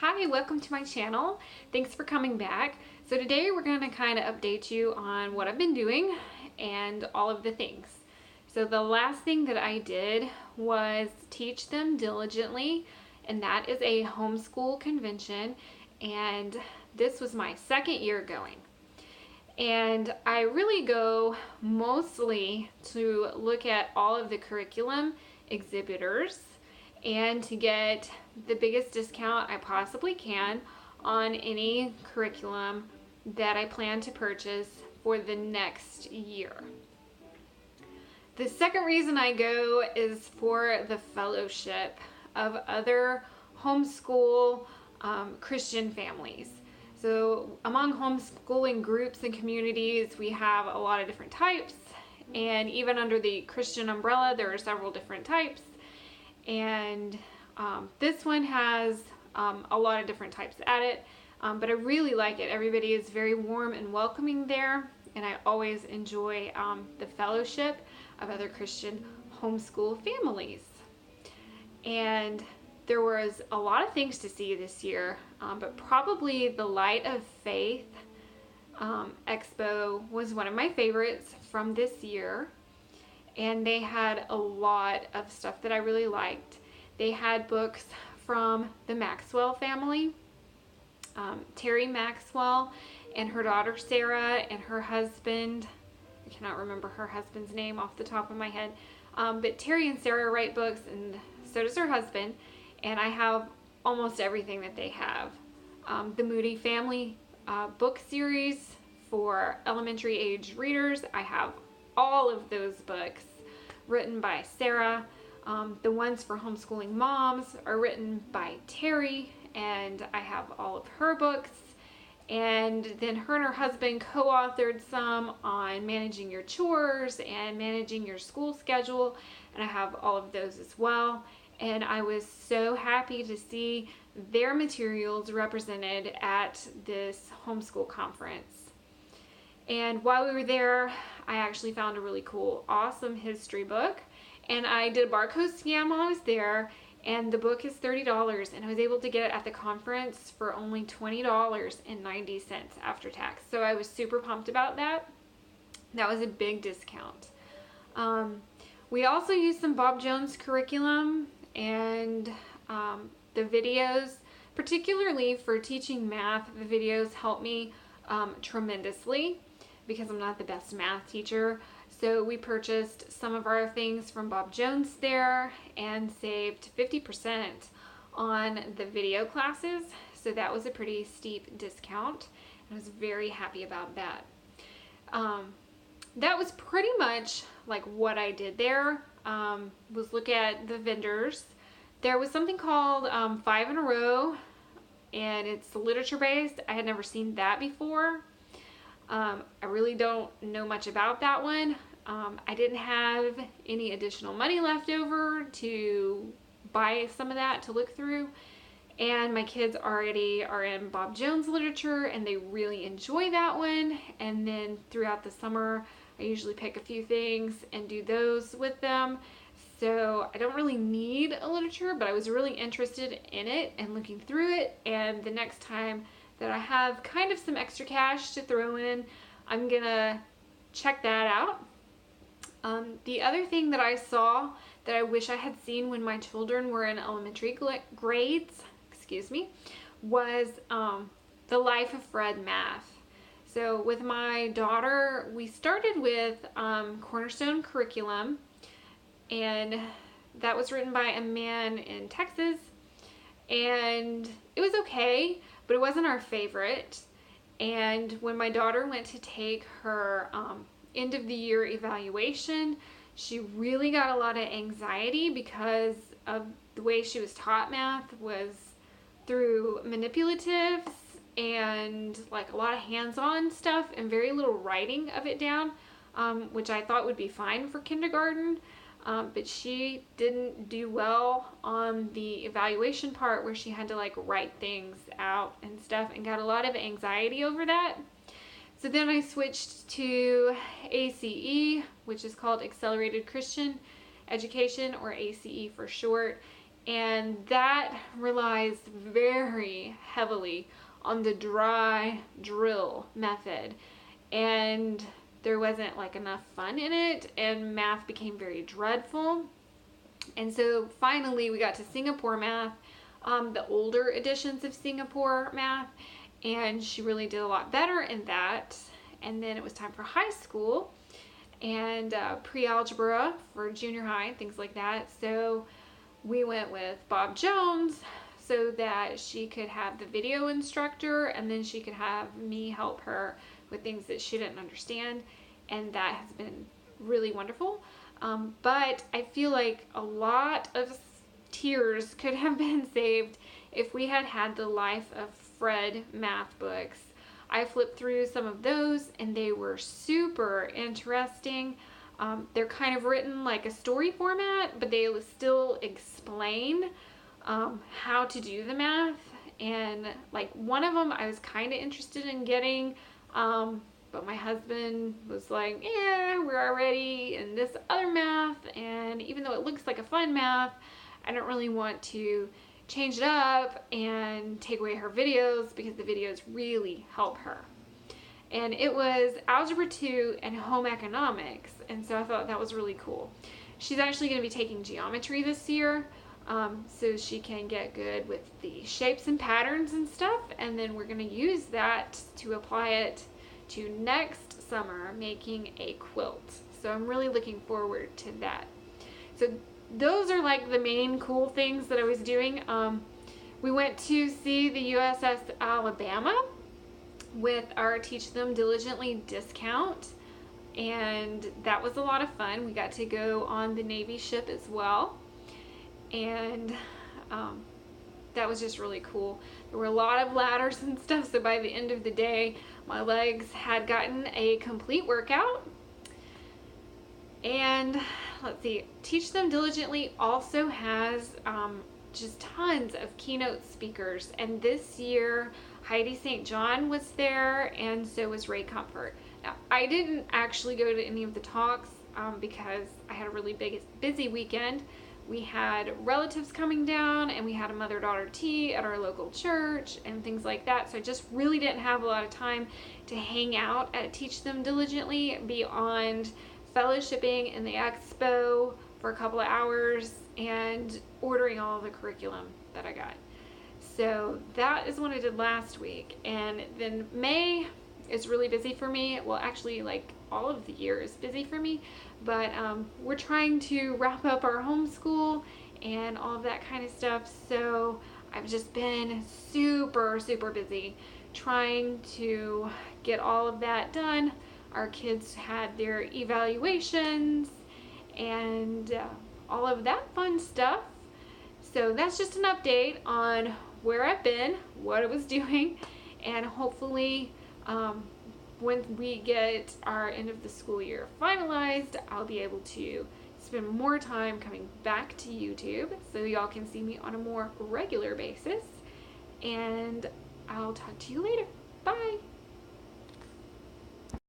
Hi, welcome to my channel. Thanks for coming back. So today we're going to kind of update you on what I've been doing and all of the things. So the last thing that I did was teach them diligently, and that is a homeschool convention, and this was my second year going. And I really go mostly to look at all of the curriculum exhibitors and to get the biggest discount I possibly can on any curriculum that I plan to purchase for the next year. The second reason I go is for the fellowship of other homeschool Christian families. So among homeschooling groups and communities, we have a lot of different types, and even under the Christian umbrella, there are several different types. And this one has a lot of different types at it, but I really like it. Everybody is very warm and welcoming there, and I always enjoy the fellowship of other Christian homeschool families. And there was a lot of things to see this year, but probably the Light of Faith Expo was one of my favorites from this year. And they had a lot of stuff that I really liked. They had books from the Maxwell family, Terry Maxwell and her daughter Sarah and her husband. I cannot remember her husband's name off the top of my head. But Terry and Sarah write books, and so does her husband. And I have almost everything that they have. The Moody Family book series for elementary age readers. I have all of those books written by Sarah. The ones for homeschooling moms are written by Terry, and I have all of her books. And then her and her husband co-authored some on managing your chores and managing your school schedule, and I have all of those as well. And I was so happy to see their materials represented at this homeschool conference. And while we were there, I actually found a really cool, awesome history book. And I did a barcode scan while I was there, and the book is $30, and I was able to get it at the conference for only $20.90 after tax. So I was super pumped about that. That was a big discount. We also used some Bob Jones curriculum, and the videos, particularly for teaching math, the videos helped me tremendously, because I'm not the best math teacher. So we purchased some of our things from Bob Jones there and saved 50% on the video classes. So that was a pretty steep discount. I was very happy about that. That was pretty much like what I did there, was look at the vendors. There was something called 5 in a Row, and it's literature based. I had never seen that before. I really don't know much about that one. I didn't have any additional money left over to buy some of that to look through. And my kids already are in Bob Jones literature, and they really enjoy that one. And then throughout the summer, I usually pick a few things and do those with them. So I don't really need a literature, but I was really interested in it and looking through it. And the next time that I have kind of some extra cash to throw in, I'm gonna check that out. The other thing that I saw that I wish I had seen when my children were in elementary grades, was The Life of Fred Math. So with my daughter, we started with Cornerstone Curriculum, and that was written by a man in Texas, and it was okay, but it wasn't our favorite. And when my daughter went to take her end of the year evaluation, she really got a lot of anxiety because of the way she was taught math was through manipulatives and like a lot of hands-on stuff and very little writing of it down, which I thought would be fine for kindergarten. But she didn't do well on the evaluation part where she had to like write things out and stuff, and got a lot of anxiety over that. So then I switched to ACE, which is called Accelerated Christian Education, or ACE for short. and that relies very heavily on the dry drill method, and there wasn't like enough fun in it, and math became very dreadful. And so finally we got to Singapore math, the older editions of Singapore math, and she really did a lot better in that. And then it was time for high school and pre-algebra for junior high, things like that. So we went with Bob Jones so that she could have the video instructor, and then she could have me help her with things that she didn't understand, and that has been really wonderful. But I feel like a lot of tears could have been saved if we had had the Life of Fred math books. I flipped through some of those and they were super interesting. They're kind of written like a story format, but they still explain how to do the math. And like one of them I was kind of interested in getting, but my husband was like, yeah, we're already in this other math, and even though it looks like a fun math, I don't really want to change it up and take away her videos, because the videos really help her. And it was Algebra 2 and Home Economics, and so I thought that was really cool. She's actually going to be taking geometry this year, so she can get good with the shapes and patterns and stuff, and then we're going to use that to apply it to next summer making a quilt. So I'm really looking forward to that. So those are like the main cool things that I was doing. We went to see the USS Alabama with our Teach Them Diligently discount, and that was a lot of fun. We got to go on the Navy ship as well, and that was just really cool. There were a lot of ladders and stuff, so by the end of the day my legs had gotten a complete workout. And let's see, Teach Them Diligently also has just tons of keynote speakers, and this year Heidi St. John was there, and so was Ray Comfort. Now, I didn't actually go to any of the talks because I had a really busy weekend. We had relatives coming down, and we had a mother-daughter tea at our local church and things like that, so I just really didn't have a lot of time to hang out at Teach Them Diligently beyond fellowshipping in the expo for a couple of hours and ordering all of the curriculum that I got. So that is what I did last week. And then May is really busy for me. Well, actually, like all of the year is busy for me, but we're trying to wrap up our homeschool and all of that kind of stuff. So I've just been super busy trying to get all of that done. Our kids had their evaluations and all of that fun stuff. So that's just an update on where I've been, what I was doing, and hopefully when we get our end of the school year finalized, I'll be able to spend more time coming back to YouTube so y'all can see me on a more regular basis. And I'll talk to you later. Bye!